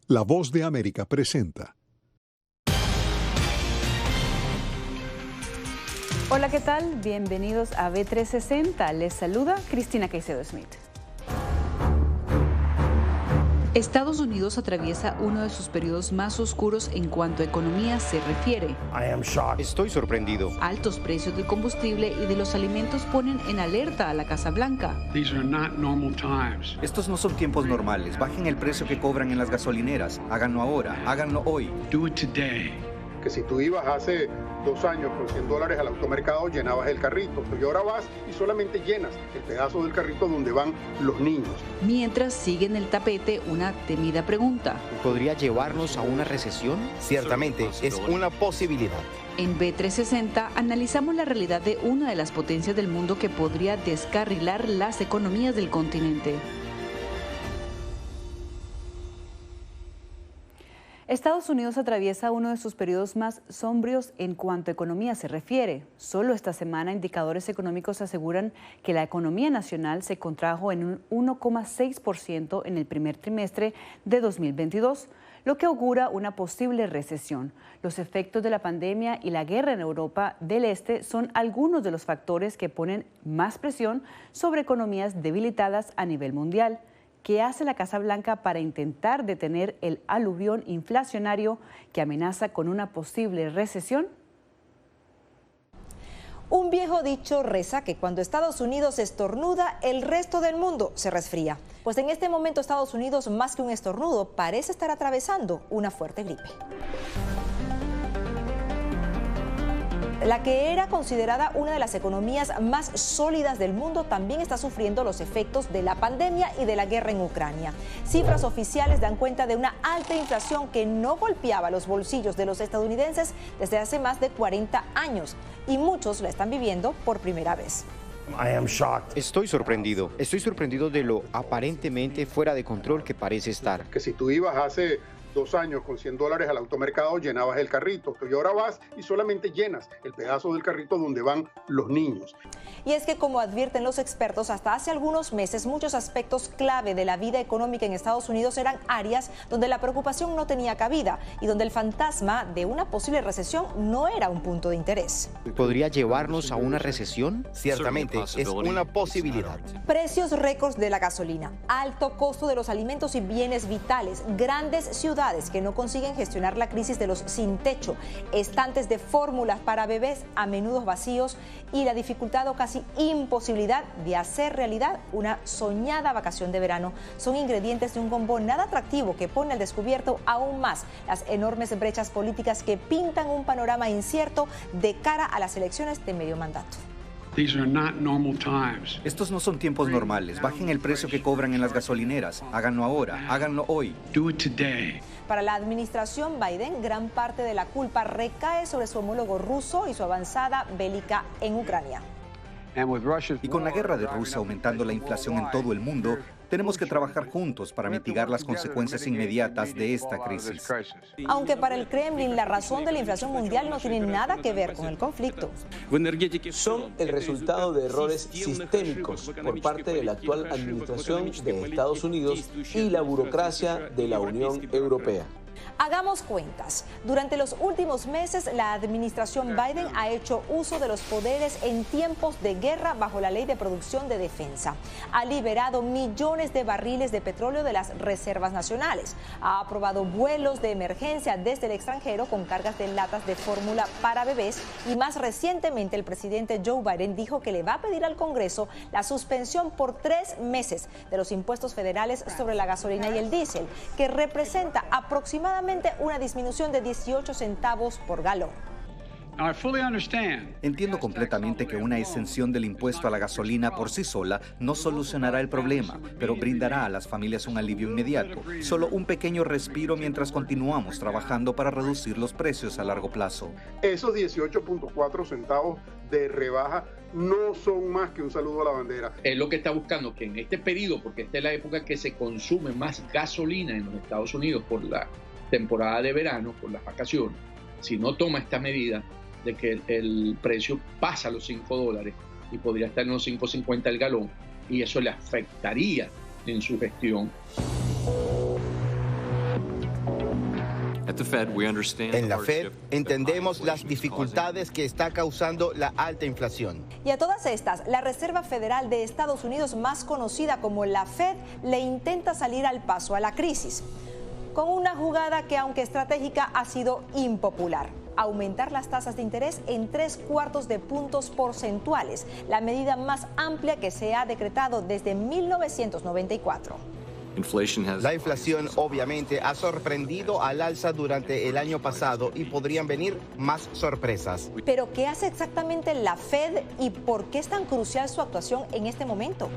La Voz de América presenta. Hola, ¿qué tal? Bienvenidos a B360. Les saluda Cristina Caicedo Smith. Estados Unidos atraviesa uno de sus periodos más oscuros en cuanto a economía se refiere. Estoy sorprendido. Altos precios del combustible y de los alimentos ponen en alerta a la Casa Blanca. Estos no son tiempos normales. Bajen el precio que cobran en las gasolineras. Háganlo ahora, háganlo hoy. Que si tú ibas hace 2 años con $100 al automercado, llenabas el carrito, y ahora vas y solamente llenas el pedazo del carrito donde van los niños. Mientras sigue en el tapete una temida pregunta. ¿Podría llevarnos a una recesión? Ciertamente, es una posibilidad. En B360 analizamos la realidad de una de las potencias del mundo que podría descarrilar las economías del continente. Estados Unidos atraviesa uno de sus periodos más sombríos en cuanto a economía se refiere. Solo esta semana, indicadores económicos aseguran que la economía nacional se contrajo en un 1,6% en el primer trimestre de 2022, lo que augura una posible recesión. Los efectos de la pandemia y la guerra en Europa del Este son algunos de los factores que ponen más presión sobre economías debilitadas a nivel mundial. ¿Qué hace la Casa Blanca para intentar detener el aluvión inflacionario que amenaza con una posible recesión? Un viejo dicho reza que cuando Estados Unidos estornuda, el resto del mundo se resfría. Pues en este momento Estados Unidos, más que un estornudo, parece estar atravesando una fuerte gripe. La que era considerada una de las economías más sólidas del mundo también está sufriendo los efectos de la pandemia y de la guerra en Ucrania. Cifras oficiales dan cuenta de una alta inflación que no golpeaba los bolsillos de los estadounidenses desde hace más de 40 años y muchos la están viviendo por primera vez. Estoy sorprendido. Estoy sorprendido de lo aparentemente fuera de control que parece estar. Que si tú ibas hace 2 años con $100 al automercado, llenabas el carrito, y ahora vas y solamente llenas el pedazo del carrito donde van los niños. Y es que, como advierten los expertos, hasta hace algunos meses muchos aspectos clave de la vida económica en Estados Unidos eran áreas donde la preocupación no tenía cabida y donde el fantasma de una posible recesión no era un punto de interés. ¿Podría llevarnos a una recesión? Ciertamente, es una posibilidad. Precios récords de la gasolina, alto costo de los alimentos y bienes vitales, grandes ciudades que no consiguen gestionar la crisis de los sin techo, estantes de fórmulas para bebés a menudo vacíos y la dificultad o casi imposibilidad de hacer realidad una soñada vacación de verano son ingredientes de un combo nada atractivo que pone al descubierto aún más las enormes brechas políticas que pintan un panorama incierto de cara a las elecciones de medio mandato. Estos no son tiempos normales. Bajen el precio que cobran en las gasolineras. Háganlo ahora, háganlo hoy. Para la administración Biden, gran parte de la culpa recae sobre su homólogo ruso y su avanzada bélica en Ucrania. Y con la guerra de Rusia aumentando la inflación en todo el mundo, tenemos que trabajar juntos para mitigar las consecuencias inmediatas de esta crisis. Aunque para el Kremlin la razón de la inflación mundial no tiene nada que ver con el conflicto. Son el resultado de errores sistémicos por parte de la actual administración de Estados Unidos y la burocracia de la Unión Europea. Hagamos cuentas. Durante los últimos meses, la administración Biden ha hecho uso de los poderes en tiempos de guerra bajo la Ley de Producción de Defensa. Ha liberado millones de barriles de petróleo de las reservas nacionales. Ha aprobado vuelos de emergencia desde el extranjero con cargas de latas de fórmula para bebés. Y más recientemente, el presidente Joe Biden dijo que le va a pedir al Congreso la suspensión por 3 meses de los impuestos federales sobre la gasolina y el diésel, que representa aproximadamente una disminución de 18 centavos por galón. Entiendo completamente que una exención del impuesto a la gasolina por sí sola no solucionará el problema, pero brindará a las familias un alivio inmediato, solo un pequeño respiro mientras continuamos trabajando para reducir los precios a largo plazo. Esos 18.4 centavos de rebaja no son más que un saludo a la bandera. Es lo que está buscando, que en este periodo, porque esta es la época que se consume más gasolina en los Estados Unidos por la temporada de verano, por las vacaciones, si no toma esta medida de que el precio pasa a los $5 y podría estar en los 5.50 el galón, y eso le afectaría en su gestión. En la Fed entendemos las dificultades que está causando la alta inflación. Y a todas estas, la Reserva Federal de Estados Unidos, más conocida como la Fed, le intenta salir al paso a la crisis, con una jugada que, aunque estratégica, ha sido impopular: aumentar las tasas de interés en 3/4 de puntos porcentuales, la medida más amplia que se ha decretado desde 1994. La inflación obviamente ha sorprendido al alza durante el año pasado y podrían venir más sorpresas. Pero ¿qué hace exactamente la Fed y por qué es tan crucial su actuación en este momento?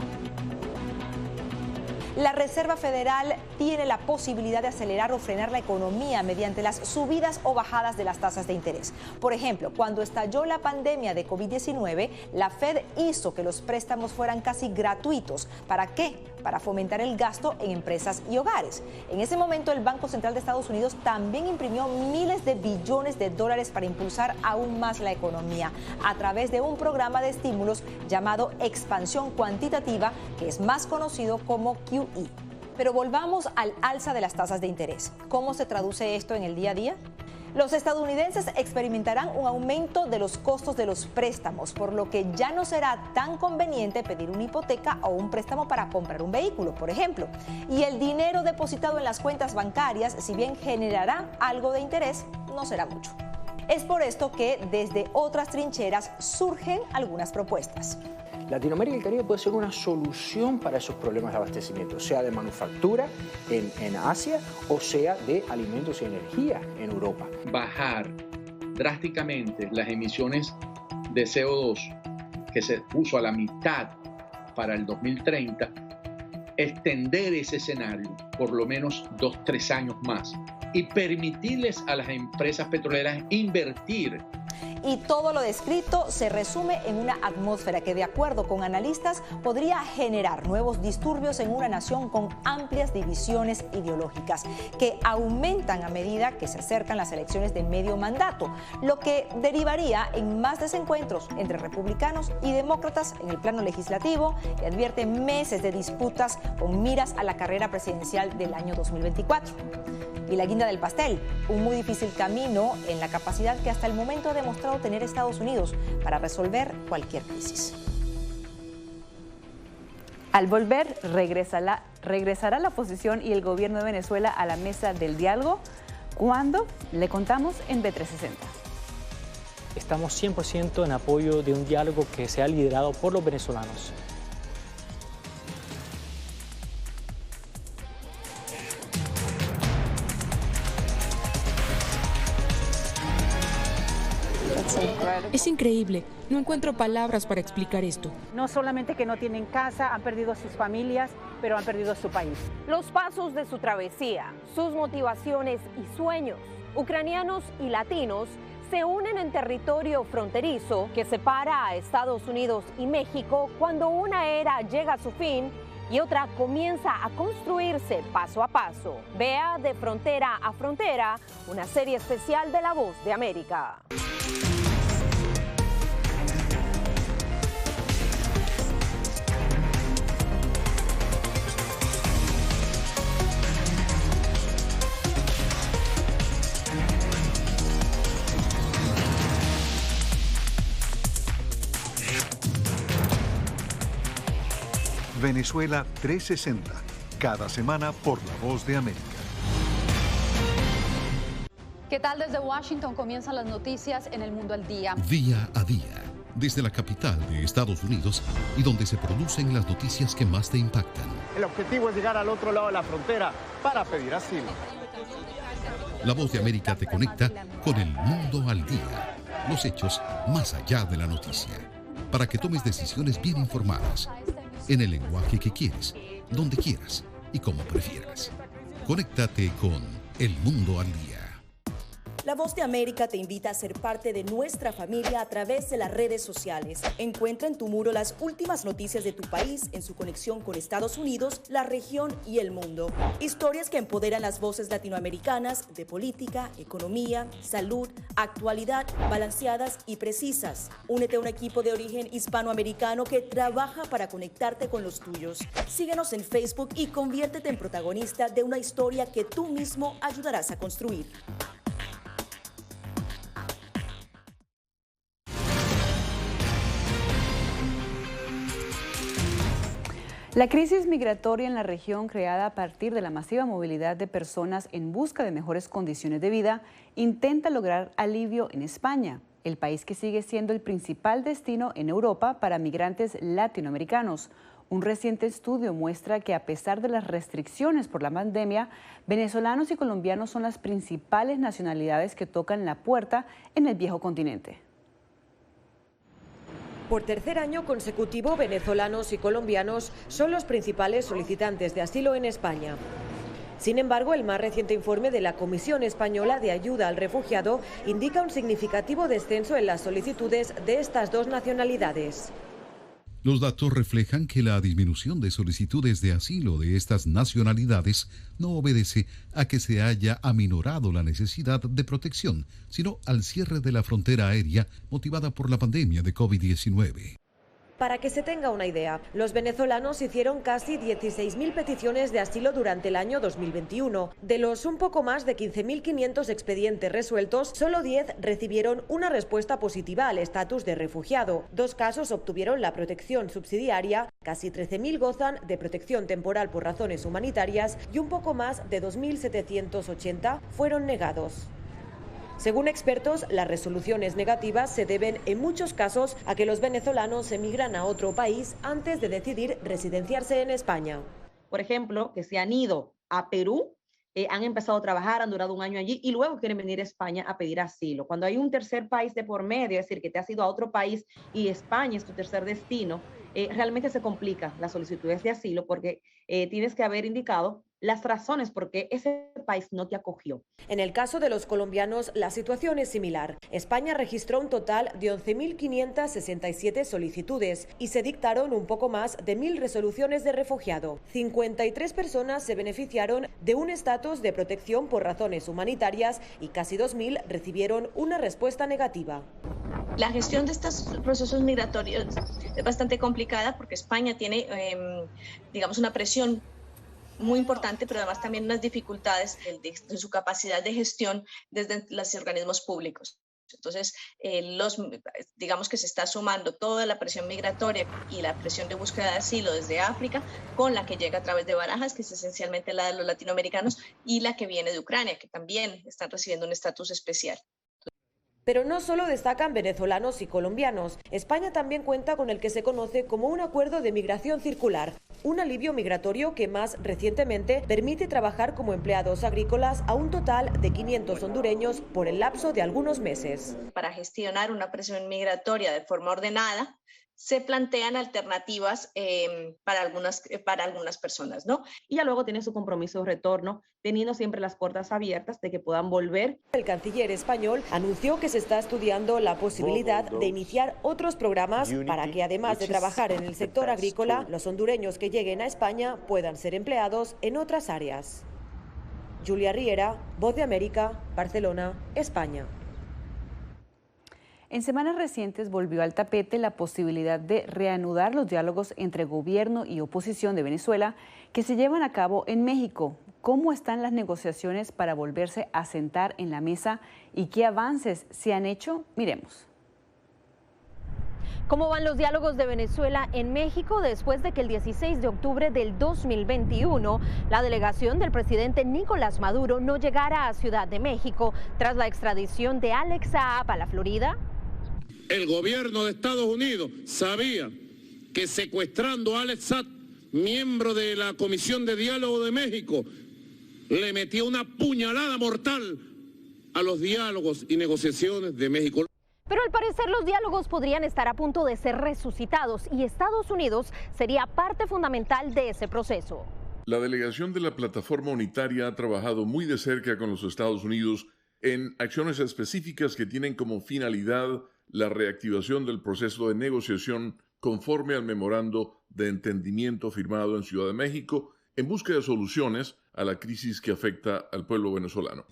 La Reserva Federal tiene la posibilidad de acelerar o frenar la economía mediante las subidas o bajadas de las tasas de interés. Por ejemplo, cuando estalló la pandemia de COVID-19, la Fed hizo que los préstamos fueran casi gratuitos. ¿Para qué? Para fomentar el gasto en empresas y hogares. En ese momento, el Banco Central de Estados Unidos también imprimió miles de billones de dólares para impulsar aún más la economía a través de un programa de estímulos llamado expansión cuantitativa, que es más conocido como QE. Pero volvamos al alza de las tasas de interés. ¿Cómo se traduce esto en el día a día? Los estadounidenses experimentarán un aumento de los costos de los préstamos, por lo que ya no será tan conveniente pedir una hipoteca o un préstamo para comprar un vehículo, por ejemplo. Y el dinero depositado en las cuentas bancarias, si bien generará algo de interés, no será mucho. Es por esto que desde otras trincheras surgen algunas propuestas. Latinoamérica y el Caribe puede ser una solución para esos problemas de abastecimiento, sea de manufactura en Asia o sea de alimentos y energía en Europa. Bajar drásticamente las emisiones de CO2, que se puso a la mitad para el 2030, extender ese escenario por lo menos 2-3 años más y permitirles a las empresas petroleras invertir. Y todo lo descrito se resume en una atmósfera que, de acuerdo con analistas, podría generar nuevos disturbios en una nación con amplias divisiones ideológicas que aumentan a medida que se acercan las elecciones de medio mandato, lo que derivaría en más desencuentros entre republicanos y demócratas en el plano legislativo, y advierte meses de disputas con miras a la carrera presidencial del año 2024. Y la guinda del pastel, un muy difícil camino en la capacidad que hasta el momento ha demostrado tener Estados Unidos para resolver cualquier crisis. Al volver, regresará la oposición y el gobierno de Venezuela a la mesa del diálogo. ¿Cuándo? Le contamos en B360. Estamos 100% en apoyo de un diálogo que sea liderado por los venezolanos. Es increíble. No encuentro palabras para explicar esto. No solamente que no tienen casa, han perdido sus familias, pero han perdido su país. Los pasos de su travesía, sus motivaciones y sueños, ucranianos y latinos, se unen en territorio fronterizo que separa a Estados Unidos y México cuando una era llega a su fin y otra comienza a construirse paso a paso. Vea De Frontera a Frontera, una serie especial de La Voz de América. Venezuela 360, cada semana por La Voz de América. ¿Qué tal? Desde Washington comienzan las noticias en El Mundo al Día. Día a día, desde la capital de Estados Unidos y donde se producen las noticias que más te impactan. El objetivo es llegar al otro lado de la frontera para pedir asilo. La Voz de América te conecta con El Mundo al Día, los hechos más allá de la noticia, para que tomes decisiones bien informadas, en el lenguaje que quieres, donde quieras y como prefieras. Conéctate con El Mundo al Día. La Voz de América te invita a ser parte de nuestra familia a través de las redes sociales. Encuentra en tu muro las últimas noticias de tu país en su conexión con Estados Unidos, la región y el mundo. Historias que empoderan las voces latinoamericanas de política, economía, salud, actualidad, balanceadas y precisas. Únete a un equipo de origen hispanoamericano que trabaja para conectarte con los tuyos. Síguenos en Facebook y conviértete en protagonista de una historia que tú mismo ayudarás a construir. La crisis migratoria en la región, creada a partir de la masiva movilidad de personas en busca de mejores condiciones de vida, intenta lograr alivio en España, el país que sigue siendo el principal destino en Europa para migrantes latinoamericanos. Un reciente estudio muestra que a pesar de las restricciones por la pandemia, venezolanos y colombianos son las principales nacionalidades que tocan la puerta en el viejo continente. Por tercer año consecutivo, venezolanos y colombianos son los principales solicitantes de asilo en España. Sin embargo, el más reciente informe de la Comisión Española de Ayuda al Refugiado indica un significativo descenso en las solicitudes de estas dos nacionalidades. Los datos reflejan que la disminución de solicitudes de asilo de estas nacionalidades no obedece a que se haya aminorado la necesidad de protección, sino al cierre de la frontera aérea motivada por la pandemia de COVID-19. Para que se tenga una idea, los venezolanos hicieron casi 16.000 peticiones de asilo durante el año 2021. De los un poco más de 15.500 expedientes resueltos, solo 10 recibieron una respuesta positiva al estatus de refugiado. 2 casos obtuvieron la protección subsidiaria, casi 13.000 gozan de protección temporal por razones humanitarias y un poco más de 2.780 fueron negados. Según expertos, las resoluciones negativas se deben en muchos casos a que los venezolanos emigran a otro país antes de decidir residenciarse en España. Por ejemplo, que se han ido a Perú, han empezado a trabajar, han durado un año allí y luego quieren venir a España a pedir asilo. Cuando hay un tercer país de por medio, es decir, que te has ido a otro país y España es tu tercer destino, realmente se complica las solicitudes de asilo porque tienes que haber indicado las razones por qué ese país no te acogió. En el caso de los colombianos, la situación es similar. España registró un total de 11.567 solicitudes y se dictaron un poco más de 1.000 resoluciones de refugiado. 53 personas se beneficiaron de un estatus de protección por razones humanitarias y casi 2.000 recibieron una respuesta negativa. La gestión de estos procesos migratorios es bastante complicada porque España tiene, digamos, una presión muy importante, pero además también unas dificultades de su capacidad de gestión desde los organismos públicos. Entonces, digamos que se está sumando toda la presión migratoria y la presión de búsqueda de asilo desde África con la que llega a través de Barajas, que es esencialmente la de los latinoamericanos, y la que viene de Ucrania, que también están recibiendo un estatus especial. Pero no solo destacan venezolanos y colombianos. España también cuenta con el que se conoce como un acuerdo de migración circular, un alivio migratorio que más recientemente permite trabajar como empleados agrícolas a un total de 500 hondureños por el lapso de algunos meses. Para gestionar una presión migratoria de forma ordenada, se plantean alternativas para algunas personas, ¿no? Y ya luego tiene su compromiso de retorno, teniendo siempre las puertas abiertas de que puedan volver. El canciller español anunció que se está estudiando la posibilidad de iniciar otros programas para que, además de trabajar en el sector agrícola, los hondureños que lleguen a España puedan ser empleados en otras áreas. Julia Riera, Voz de América, Barcelona, España. En semanas recientes volvió al tapete la posibilidad de reanudar los diálogos entre gobierno y oposición de Venezuela que se llevan a cabo en México. ¿Cómo están las negociaciones para volverse a sentar en la mesa y qué avances se han hecho? Miremos. ¿Cómo van los diálogos de Venezuela en México después de que el 16 de octubre del 2021 la delegación del presidente Nicolás Maduro no llegara a Ciudad de México tras la extradición de Alex Saab a la Florida? El gobierno de Estados Unidos sabía que secuestrando a Alex Saab, miembro de la Comisión de Diálogo de México, le metió una puñalada mortal a los diálogos y negociaciones de México. Pero al parecer los diálogos podrían estar a punto de ser resucitados y Estados Unidos sería parte fundamental de ese proceso. La delegación de la Plataforma Unitaria ha trabajado muy de cerca con los Estados Unidos en acciones específicas que tienen como finalidad la reactivación del proceso de negociación conforme al memorando de entendimiento firmado en Ciudad de México en busca de soluciones a la crisis que afecta al pueblo venezolano.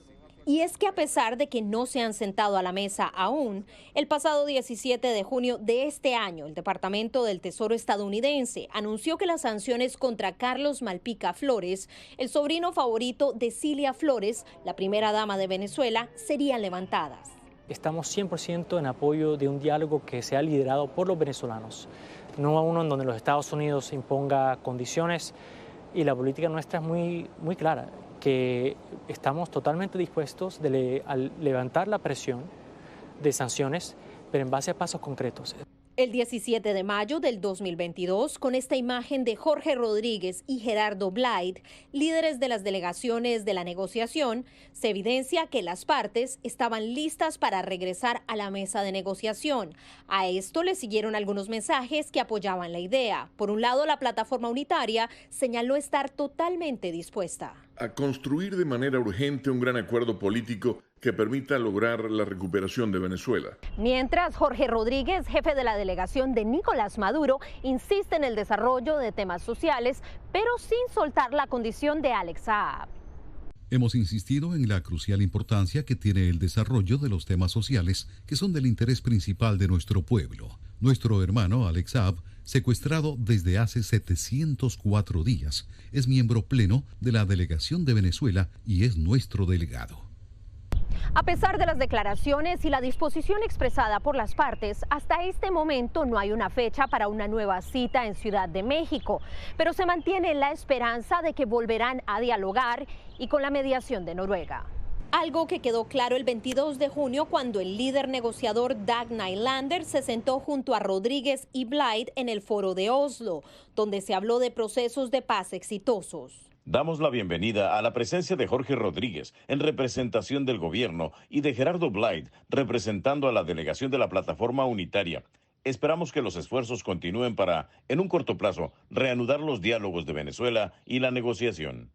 Y es que a pesar de que no se han sentado a la mesa aún, el pasado 17 de junio de este año, el Departamento del Tesoro estadounidense anunció que las sanciones contra Carlos Malpica Flores, el sobrino favorito de Cilia Flores, la primera dama de Venezuela, serían levantadas. Estamos 100% en apoyo de un diálogo que sea liderado por los venezolanos. no a uno en donde los Estados Unidos imponga condiciones, y la política nuestra es muy clara, que estamos totalmente dispuestos a levantar la presión de sanciones, pero en base a pasos concretos. El 17 de mayo del 2022, con esta imagen de Jorge Rodríguez y Gerardo Blyde, líderes de las delegaciones de la negociación, se evidencia que las partes estaban listas para regresar a la mesa de negociación. A esto le siguieron algunos mensajes que apoyaban la idea. Por un lado, la plataforma unitaria señaló estar totalmente dispuesta a construir de manera urgente un gran acuerdo político que permita lograr la recuperación de Venezuela. Mientras, Jorge Rodríguez, jefe de la delegación de Nicolás Maduro, insiste en el desarrollo de temas sociales, pero sin soltar la condición de Alex Saab. Hemos insistido en la crucial importancia que tiene el desarrollo de los temas sociales que son del interés principal de nuestro pueblo. Nuestro hermano Alex Saab, secuestrado desde hace 704 días, es miembro pleno de la delegación de Venezuela y es nuestro delegado. A pesar de las declaraciones y la disposición expresada por las partes, hasta este momento no hay una fecha para una nueva cita en Ciudad de México, pero se mantiene la esperanza de que volverán a dialogar y con la mediación de Noruega. Algo que quedó claro el 22 de junio cuando el líder negociador Dag Nylander se sentó junto a Rodríguez y Blyde en el foro de Oslo, donde se habló de procesos de paz exitosos. Damos la bienvenida a la presencia de Jorge Rodríguez en representación del gobierno y de Gerardo Blyde representando a la delegación de la plataforma unitaria. Esperamos que los esfuerzos continúen para, en un corto plazo, reanudar los diálogos de Venezuela y la negociación.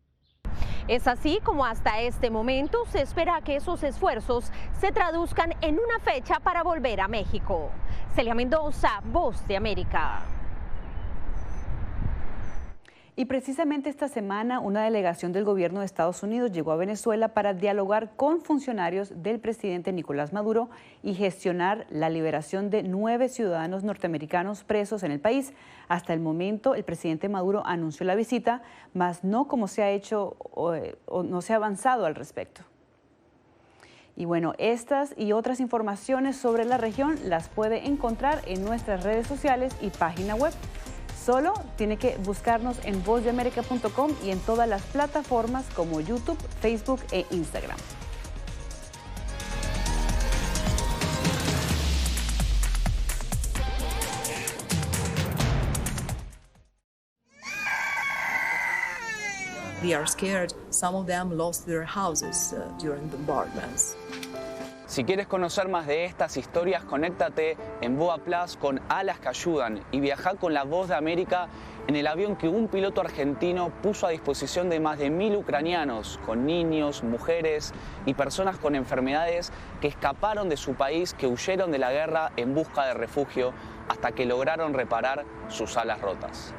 Es así como hasta este momento se espera que esos esfuerzos se traduzcan en una fecha para volver a México. Celia Mendoza, Voz de América. Y precisamente esta semana una delegación del gobierno de Estados Unidos llegó a Venezuela para dialogar con funcionarios del presidente Nicolás Maduro y gestionar la liberación de 9 ciudadanos norteamericanos presos en el país. Hasta el momento el presidente Maduro anunció la visita, mas no como se ha hecho o no se ha avanzado al respecto. Y bueno, estas y otras informaciones sobre la región las puede encontrar en nuestras redes sociales y página web. Solo tiene que buscarnos en vozdeamerica.com y en todas las plataformas como YouTube, Facebook e Instagram. They are scared. Some of them lost their houses during bombardments. Si quieres conocer más de estas historias, conéctate en Boa Plus con Alas que Ayudan y viaja con la Voz de América en el avión que un piloto argentino puso a disposición de más de 1000 ucranianos, con niños, mujeres y personas con enfermedades que escaparon de su país, que huyeron de la guerra en busca de refugio hasta que lograron reparar sus alas rotas.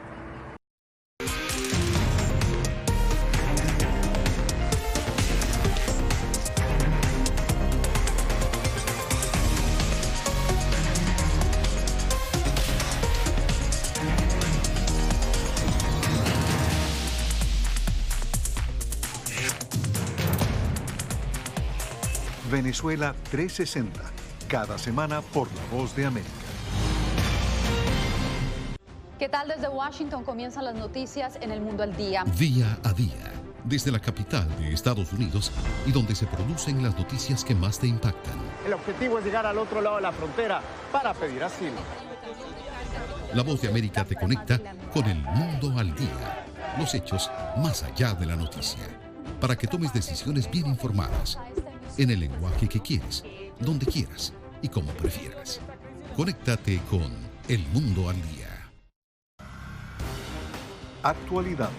Venezuela 360, cada semana por La Voz de América. ¿Qué tal? Desde Washington comienzan las noticias en El Mundo al Día. Día a día, desde la capital de Estados Unidos y donde se producen las noticias que más te impactan. El objetivo es llegar al otro lado de la frontera para pedir asilo. La Voz de América te conecta con El Mundo al Día, los hechos más allá de la noticia, para que tomes decisiones bien informadas, en el lenguaje que quieres, donde quieras y como prefieras. Conéctate con El Mundo al Día. Actualidad.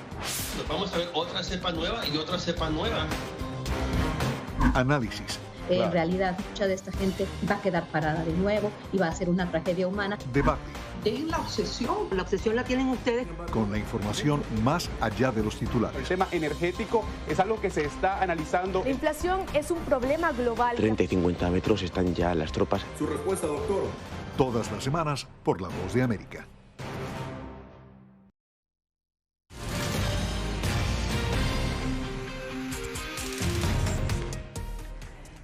Vamos a ver otra cepa nueva y otra cepa nueva. Análisis. En realidad, mucha de esta gente va a quedar parada de nuevo y va a ser una tragedia humana. Debate. Dejen la obsesión. La obsesión la tienen ustedes. Con la información más allá de los titulares. El tema energético es algo que se está analizando. La inflación es un problema global. 30 y 50 metros están ya las tropas. Su respuesta, doctor. Todas las semanas por La Voz de América.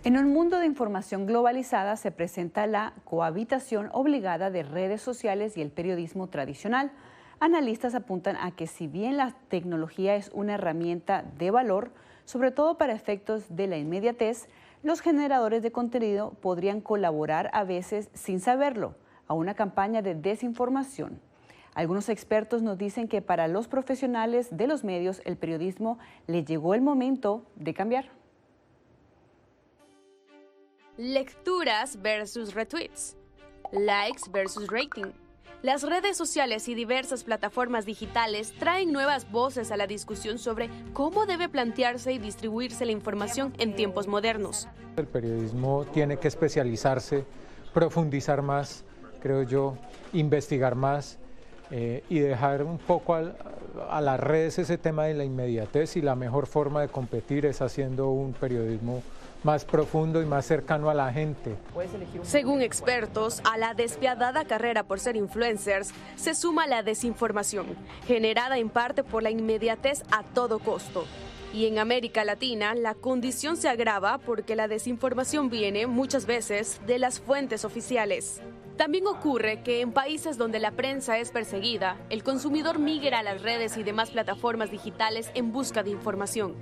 En un mundo de información globalizada se presenta la cohabitación obligada de redes sociales y el periodismo tradicional. Analistas apuntan a que si bien la tecnología es una herramienta de valor, sobre todo para efectos de la inmediatez, los generadores de contenido podrían colaborar a veces sin saberlo a una campaña de desinformación. Algunos expertos nos dicen que para los profesionales de los medios, el periodismo le llegó el momento de cambiar. Lecturas versus retweets, likes versus rating. Las redes sociales y diversas plataformas digitales traen nuevas voces a la discusión sobre cómo debe plantearse y distribuirse la información en tiempos modernos. El periodismo tiene que especializarse, profundizar más, creo yo, investigar más y dejar un poco a las redes ese tema de la inmediatez, y la mejor forma de competir es haciendo un periodismo más profundo y más cercano a la gente. Según expertos, a la despiadada carrera por ser influencers se suma la desinformación, generada en parte por la inmediatez a todo costo. Y en América Latina, la condición se agrava porque la desinformación viene muchas veces de las fuentes oficiales. También ocurre que en países donde la prensa es perseguida, el consumidor migra a las redes y demás plataformas digitales en busca de información.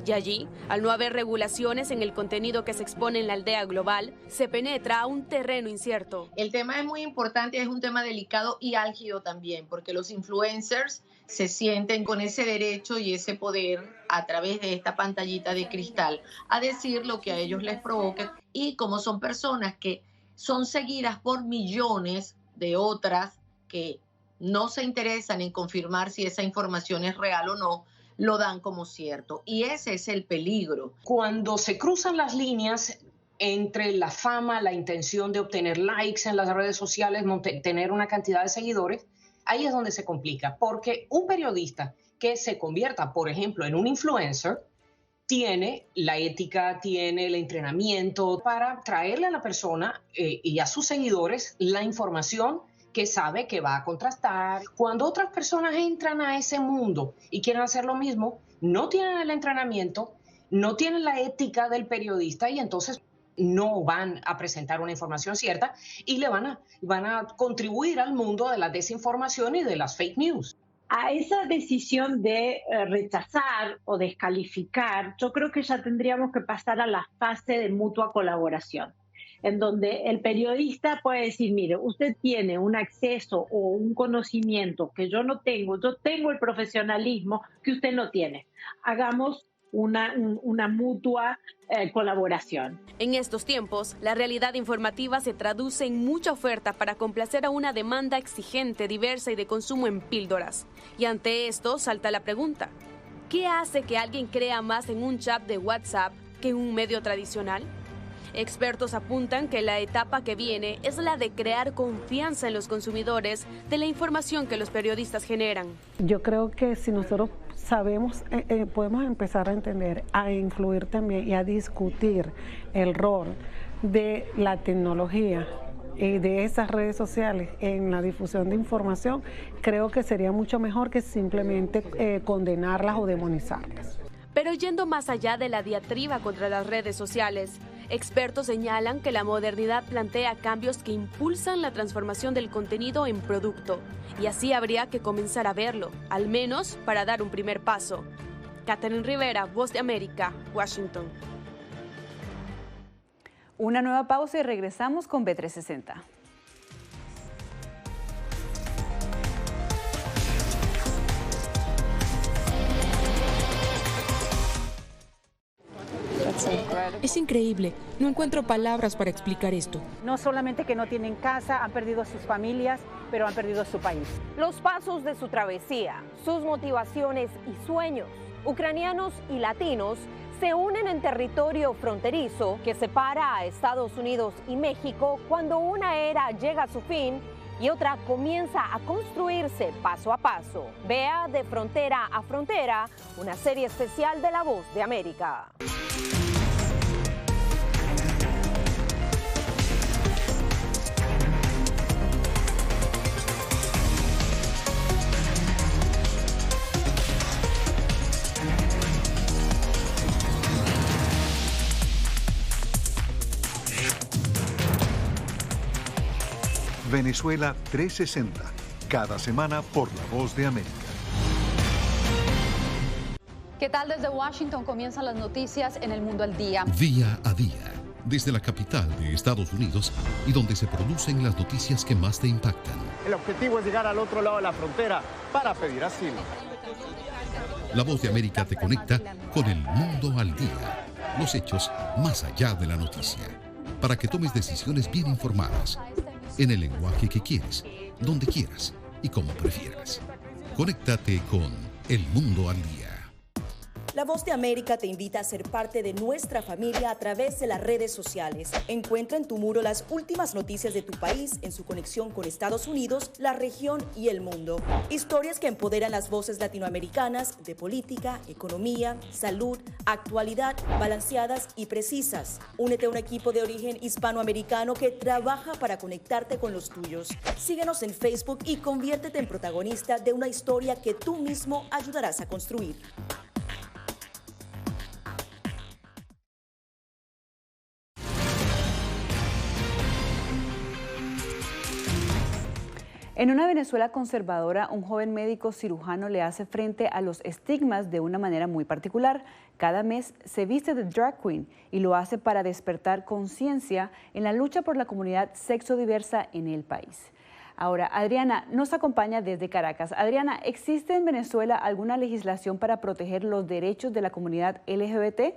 Y allí, al no haber regulaciones en el contenido que se expone en la aldea global, se penetra a un terreno incierto. El tema es muy importante, es un tema delicado y álgido también, porque los influencers se sienten con ese derecho y ese poder a través de esta pantallita de cristal a decir lo que a ellos les provoque, y como son personas que son seguidas por millones de otras que no se interesan en confirmar si esa información es real o no, lo dan como cierto. Y ese es el peligro. Cuando se cruzan las líneas entre la fama, la intención de obtener likes en las redes sociales, tener una cantidad de seguidores, ahí es donde se complica. Porque un periodista que se convierta, por ejemplo, en un influencer, tiene la ética, tiene el entrenamiento para traerle a la persona y a sus seguidores la información que sabe que va a contrastar. Cuando otras personas entran a ese mundo y quieren hacer lo mismo, no tienen el entrenamiento, no tienen la ética del periodista, y entonces no van a presentar una información cierta y le van a contribuir al mundo de la desinformación y de las fake news. A esa decisión de rechazar o descalificar, yo creo que ya tendríamos que pasar a la fase de mutua colaboración, en donde el periodista puede decir, mire, usted tiene un acceso o un conocimiento que yo no tengo, yo tengo el profesionalismo que usted no tiene. Hagamos una mutua colaboración. En estos tiempos, la realidad informativa se traduce en mucha oferta para complacer a una demanda exigente, diversa y de consumo en píldoras. Y ante esto salta la pregunta, ¿qué hace que alguien crea más en un chat de WhatsApp que en un medio tradicional? Expertos apuntan que la etapa que viene es la de crear confianza en los consumidores de la información que los periodistas generan. Yo creo que si nosotros sabemos, podemos empezar a entender, a influir también y a discutir el rol de la tecnología y de esas redes sociales en la difusión de información, creo que sería mucho mejor que simplemente condenarlas o demonizarlas. Pero yendo más allá de la diatriba contra las redes sociales, expertos señalan que la modernidad plantea cambios que impulsan la transformación del contenido en producto. Y así habría que comenzar a verlo, al menos para dar un primer paso. Catherine Rivera, Voz de América, Washington. Una nueva pausa y regresamos con B360. Es increíble, no encuentro palabras para explicar esto. No solamente que no tienen casa, han perdido sus familias, pero han perdido su país. Los pasos de su travesía, sus motivaciones y sueños, ucranianos y latinos, se unen en territorio fronterizo que separa a Estados Unidos y México cuando una era llega a su fin y otra comienza a construirse paso a paso. Vea De Frontera a Frontera, una serie especial de La Voz de América. Venezuela 360, cada semana por La Voz de América. ¿Qué tal? Desde Washington comienzan las noticias en El Mundo al Día. Día a día, desde la capital de Estados Unidos y donde se producen las noticias que más te impactan. El objetivo es llegar al otro lado de la frontera para pedir asilo. La Voz de América te conecta con El Mundo al Día. Los hechos más allá de la noticia. Para que tomes decisiones bien informadas. En el lenguaje que quieres, donde quieras y como prefieras. Conéctate con El Mundo al Día. La Voz de América te invita a ser parte de nuestra familia a través de las redes sociales. Encuentra en tu muro las últimas noticias de tu país en su conexión con Estados Unidos, la región y el mundo. Historias que empoderan las voces latinoamericanas de política, economía, salud, actualidad, balanceadas y precisas. Únete a un equipo de origen hispanoamericano que trabaja para conectarte con los tuyos. Síguenos en Facebook y conviértete en protagonista de una historia que tú mismo ayudarás a construir. En una Venezuela conservadora, un joven médico cirujano le hace frente a los estigmas de una manera muy particular. Cada mes se viste de drag queen y lo hace para despertar conciencia en la lucha por la comunidad sexodiversa en el país. Ahora, Adriana nos acompaña desde Caracas. Adriana, ¿existe en Venezuela alguna legislación para proteger los derechos de la comunidad LGBT?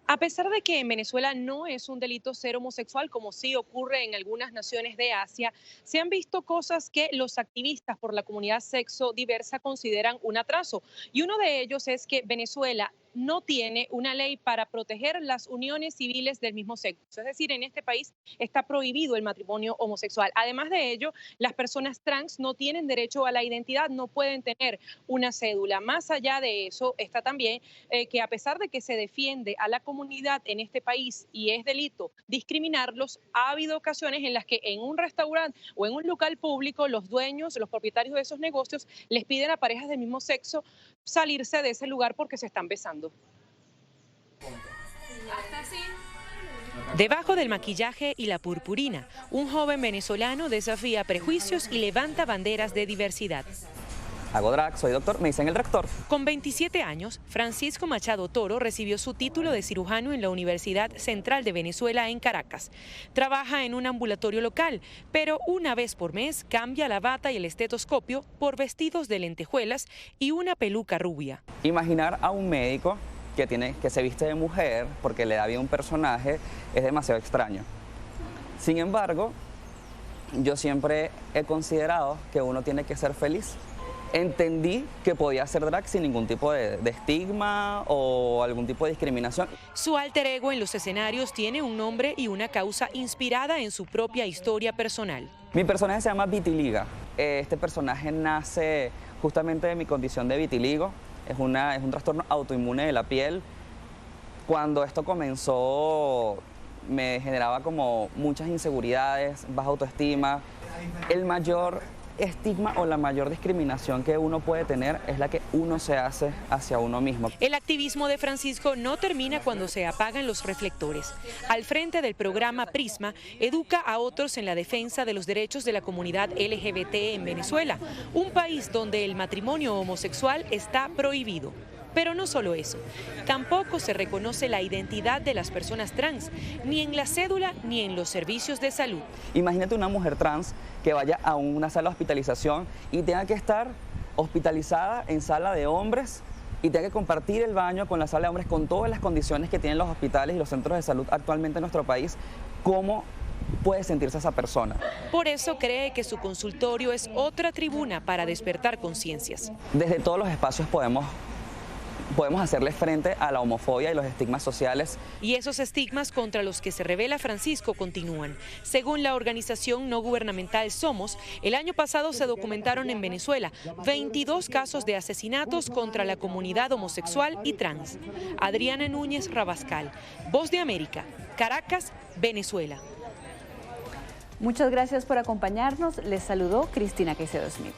A pesar de que en Venezuela no es un delito ser homosexual, como sí ocurre en algunas naciones de Asia, se han visto cosas que los activistas por la comunidad sexodiversa consideran un atraso. Y uno de ellos es que Venezuela no tiene una ley para proteger las uniones civiles del mismo sexo. Es decir, en este país está prohibido el matrimonio homosexual. Además de ello, las personas trans no tienen derecho a la identidad, no pueden tener una cédula. Más allá de eso, está también que a pesar de que se defiende a la comunidad en este país y es delito discriminarlos, ha habido ocasiones en las que en un restaurante o en un local público los dueños, los propietarios de esos negocios les piden a parejas del mismo sexo salirse de ese lugar porque se están besando. Debajo del maquillaje y la purpurina, un joven venezolano desafía prejuicios y levanta banderas de diversidad. Hago drag, soy doctor, me dicen el rector. Con 27 años, Francisco Machado Toro recibió su título de cirujano en la Universidad Central de Venezuela en Caracas. Trabaja en un ambulatorio local, pero una vez por mes cambia la bata y el estetoscopio por vestidos de lentejuelas y una peluca rubia. Imaginar a un médico que se viste de mujer porque le da vida a un personaje es demasiado extraño. Sin embargo, yo siempre he considerado que uno tiene que ser feliz. Entendí que podía hacer drag sin ningún tipo de estigma o algún tipo de discriminación. Su alter ego en los escenarios tiene un nombre y una causa inspirada en su propia historia personal. Mi personaje se llama Vitiliga. Este personaje nace justamente de mi condición de vitiligo. Es un trastorno autoinmune de la piel. Cuando esto comenzó me generaba como muchas inseguridades, baja autoestima. El mayor estigma o la mayor discriminación que uno puede tener es la que uno se hace hacia uno mismo. El activismo de Francisco no termina cuando se apagan los reflectores. Al frente del programa Prisma, educa a otros en la defensa de los derechos de la comunidad LGBT en Venezuela, un país donde el matrimonio homosexual está prohibido. Pero no solo eso, tampoco se reconoce la identidad de las personas trans, ni en la cédula ni en los servicios de salud. Imagínate una mujer trans que vaya a una sala de hospitalización y tenga que estar hospitalizada en sala de hombres y tenga que compartir el baño con la sala de hombres con todas las condiciones que tienen los hospitales y los centros de salud actualmente en nuestro país. ¿Cómo puede sentirse esa persona? Por eso cree que su consultorio es otra tribuna para despertar conciencias. Desde todos los espacios podemos hacerle frente a la homofobia y los estigmas sociales. Y esos estigmas contra los que se revela Francisco continúan. Según la organización no gubernamental Somos, el año pasado se documentaron en Venezuela 22 casos de asesinatos contra la comunidad homosexual y trans. Adriana Núñez Rabascal, Voz de América, Caracas, Venezuela. Muchas gracias por acompañarnos. Les saludó Cristina Caicedo Smith.